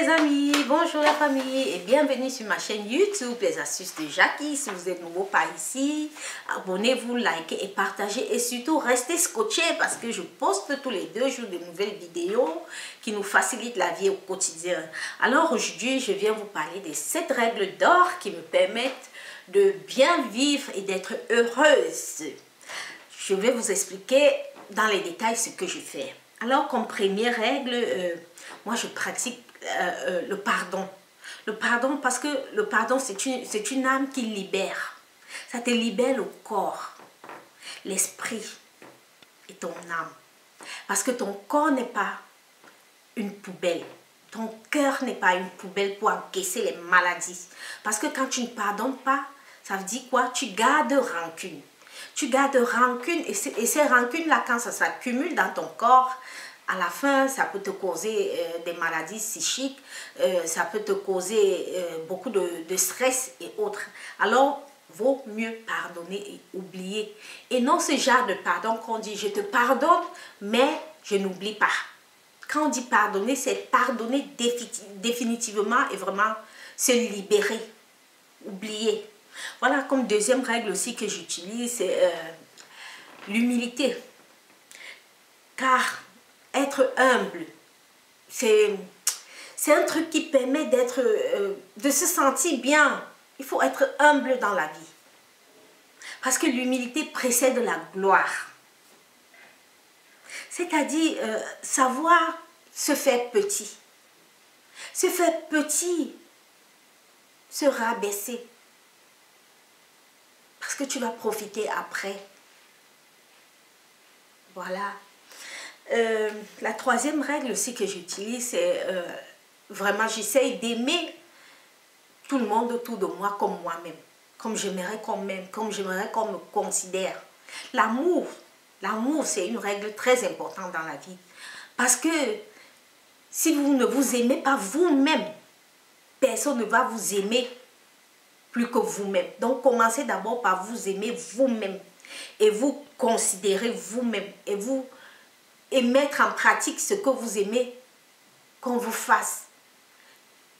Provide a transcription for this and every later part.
les amis, bonjour la famille et bienvenue sur ma chaîne YouTube Les Astuces de Jackie. Si vous êtes nouveau par ici, abonnez-vous, likez et partagez et surtout restez scotchés parce que je poste tous les 2 jours de nouvelles vidéos qui nous facilitent la vie au quotidien. Alors aujourd'hui, je viens vous parler des 7 règles d'or qui me permettent de bien vivre et d'être heureuse. Je vais vous expliquer dans les détails ce que je fais. Alors comme première règle, moi je pratique le pardon. Le pardon parce que le pardon c'est une âme qui libère. Ça te libère le corps, l'esprit et ton âme. Parce que ton corps n'est pas une poubelle. Ton cœur n'est pas une poubelle pour encaisser les maladies. Parce que quand tu ne pardonnes pas, ça veut dire quoi? Tu gardes rancune. Tu gardes rancune et ces rancunes-là, quand ça s'accumule dans ton corps, à la fin, ça peut te causer des maladies psychiques, ça peut te causer beaucoup de stress et autres. Alors, vaut mieux pardonner et oublier. Et non ce genre de pardon qu'on dit, je te pardonne, mais je n'oublie pas. Quand on dit pardonner, c'est pardonner définitivement et vraiment se libérer, oublier. Voilà, comme deuxième règle aussi que j'utilise, c'est l'humilité. Car être humble, c'est un truc qui permet de se sentir bien. Il faut être humble dans la vie. Parce que l'humilité précède la gloire. C'est-à-dire savoir se faire petit. Se faire petit, se rabaisser. Parce que tu vas profiter après. Voilà. La troisième règle aussi que j'utilise, c'est vraiment j'essaye d'aimer tout le monde autour de moi comme moi-même. Comme j'aimerais qu'on m'aime, comme j'aimerais qu'on me considère. L'amour, c'est une règle très importante dans la vie. Parce que si vous ne vous aimez pas vous-même, personne ne va vous aimer plus que vous-même. Donc, commencez d'abord par vous aimer vous-même et vous considérer vous-même et mettre en pratique ce que vous aimez qu'on vous fasse.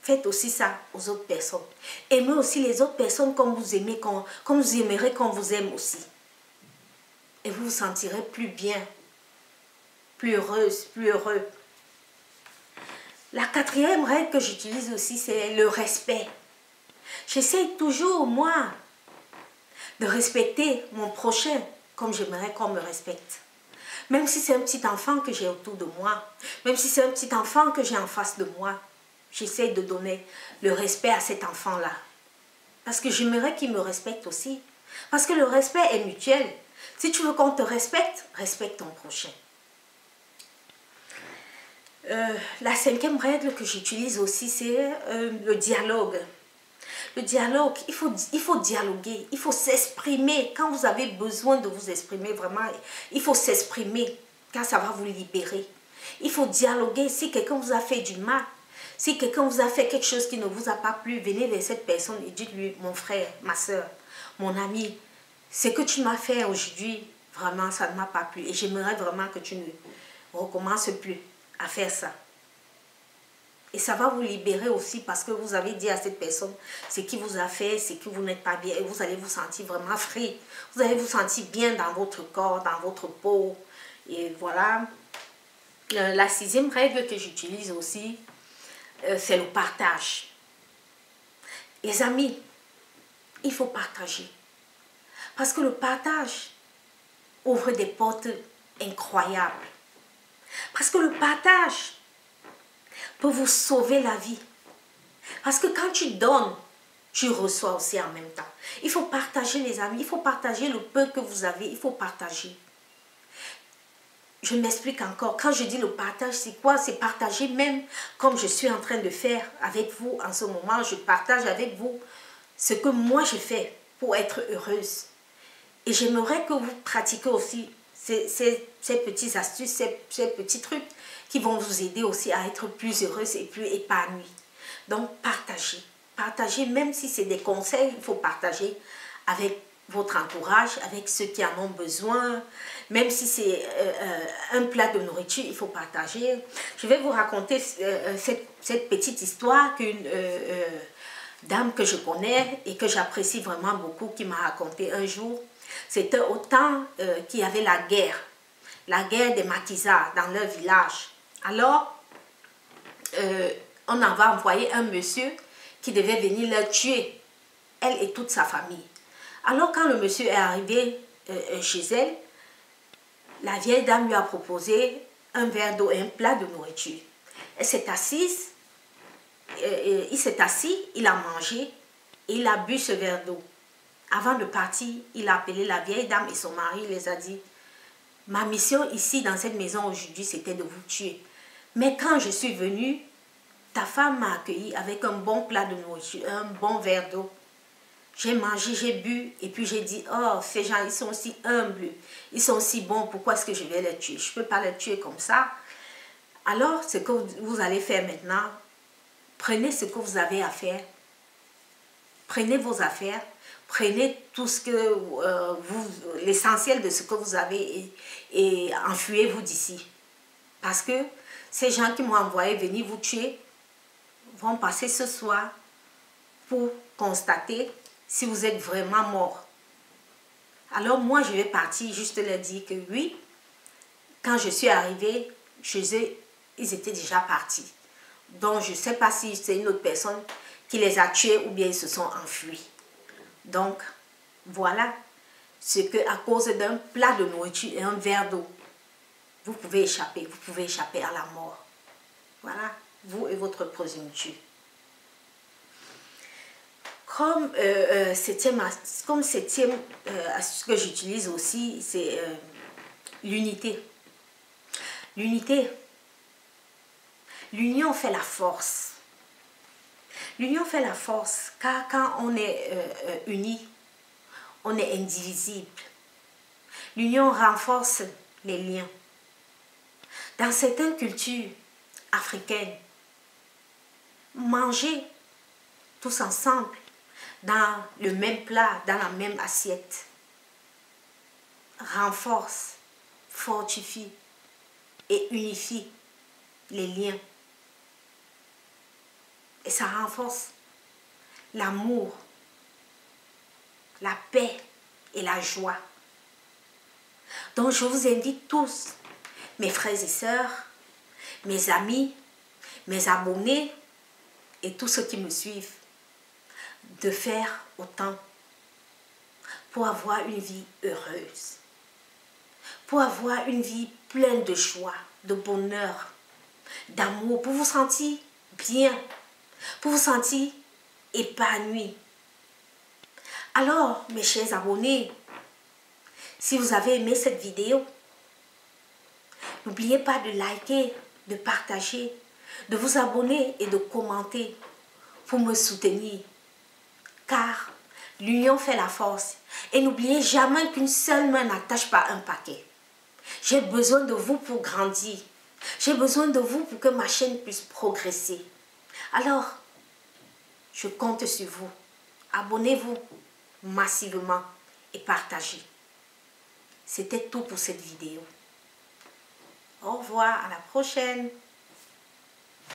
Faites aussi ça aux autres personnes. Aimez aussi les autres personnes comme vous aimez, comme vous aimerez qu'on vous aime aussi. Et vous vous sentirez plus bien, plus heureuse, plus heureux. La quatrième règle que j'utilise aussi, c'est le respect. J'essaie toujours, moi, de respecter mon prochain comme j'aimerais qu'on me respecte. Même si c'est un petit enfant que j'ai autour de moi, même si c'est un petit enfant que j'ai en face de moi, j'essaie de donner le respect à cet enfant-là. Parce que j'aimerais qu'il me respecte aussi. Parce que le respect est mutuel. Si tu veux qu'on te respecte, respecte ton prochain. La cinquième règle que j'utilise aussi, c'est le dialogue. Le dialogue, il faut dialoguer, il faut s'exprimer. Quand vous avez besoin de vous exprimer, vraiment, il faut s'exprimer, car ça va vous libérer. Il faut dialoguer. Si quelqu'un vous a fait du mal, si quelqu'un vous a fait quelque chose qui ne vous a pas plu, venez vers cette personne et dites-lui, mon frère, ma soeur, mon ami, ce que tu m'as fait aujourd'hui, vraiment, ça ne m'a pas plu. Et j'aimerais vraiment que tu ne recommences plus à faire ça. Et ça va vous libérer aussi parce que vous avez dit à cette personne ce qui vous a fait, ce que vous n'êtes pas bien. Et vous allez vous sentir vraiment free. Vous allez vous sentir bien dans votre corps, dans votre peau. Et voilà. La sixième règle que j'utilise aussi, c'est le partage. Les amis, il faut partager. Parce que le partage ouvre des portes incroyables. Parce que le partage peut vous sauver la vie. Parce que quand tu donnes, tu reçois aussi en même temps. Il faut partager les amis, il faut partager le peu que vous avez, il faut partager. Je m'explique encore. Quand je dis le partage, c'est quoi? C'est partager même comme je suis en train de faire avec vous en ce moment. Je partage avec vous ce que moi je fais pour être heureuse. Et j'aimerais que vous pratiquiez aussi ces petites astuces, ces petits trucs qui vont vous aider aussi à être plus heureuse et plus épanouie. Donc, partagez. Partagez, même si c'est des conseils, il faut partager avec votre entourage, avec ceux qui en ont besoin. Même si c'est un plat de nourriture, il faut partager. Je vais vous raconter cette petite histoire qu'une dame que je connais et que j'apprécie vraiment beaucoup, qui m'a raconté un jour. C'était au temps qu'il y avait la guerre des maquisards dans leur village. Alors, on avait envoyé un monsieur qui devait venir leur tuer, elle et toute sa famille. Alors, quand le monsieur est arrivé chez elle, la vieille dame lui a proposé un verre d'eau et un plat de nourriture. Elle s'est assise, il s'est assis, il a mangé et il a bu ce verre d'eau. Avant de partir, il a appelé la vieille dame et son mari, il les a dit: ma mission ici dans cette maison aujourd'hui, c'était de vous tuer. Mais quand je suis venue, ta femme m'a accueilli avec un bon plat de nourriture, un bon verre d'eau. J'ai mangé, j'ai bu et puis j'ai dit: oh, ces gens, ils sont si humbles, ils sont si bons, pourquoi est-ce que je vais les tuer? Je ne peux pas les tuer comme ça. Alors, ce que vous allez faire maintenant, prenez ce que vous avez à faire, prenez vos affaires, prenez tout ce que l'essentiel de ce que vous avez et enfuyez-vous d'ici. Parce que ces gens qui m'ont envoyé venir vous tuer vont passer ce soir pour constater si vous êtes vraiment mort. Alors moi, je vais partir juste leur dire que oui, quand je suis arrivée chez eux, ils étaient déjà partis. Donc, je ne sais pas si c'est une autre personne qui les a tués ou bien ils se sont enfuis. Donc, voilà ce que, à cause d'un plat de nourriture et un verre d'eau, vous pouvez échapper à la mort. Voilà, vous et votre progéniture. Comme septième astuce que j'utilise aussi, c'est l'unité. L'unité. L'union fait la force. L'union fait la force, car quand on est unis, on est indivisible. L'union renforce les liens. Dans certaines cultures africaines, manger tous ensemble dans le même plat, dans la même assiette, renforce, fortifie et unifie les liens. Et ça renforce l'amour, la paix et la joie. Donc je vous invite tous, mes frères et sœurs, mes amis, mes abonnés et tous ceux qui me suivent, de faire autant pour avoir une vie heureuse, pour avoir une vie pleine de joie, de bonheur, d'amour, pour vous sentir bien, pour vous sentir épanoui. Alors, mes chers abonnés, si vous avez aimé cette vidéo, n'oubliez pas de liker, de partager, de vous abonner et de commenter pour me soutenir. Car l'union fait la force. Et n'oubliez jamais qu'une seule main n'attache pas un paquet. J'ai besoin de vous pour grandir. J'ai besoin de vous pour que ma chaîne puisse progresser. Alors, je compte sur vous. Abonnez-vous massivement et partagez. C'était tout pour cette vidéo. Au revoir, à la prochaine.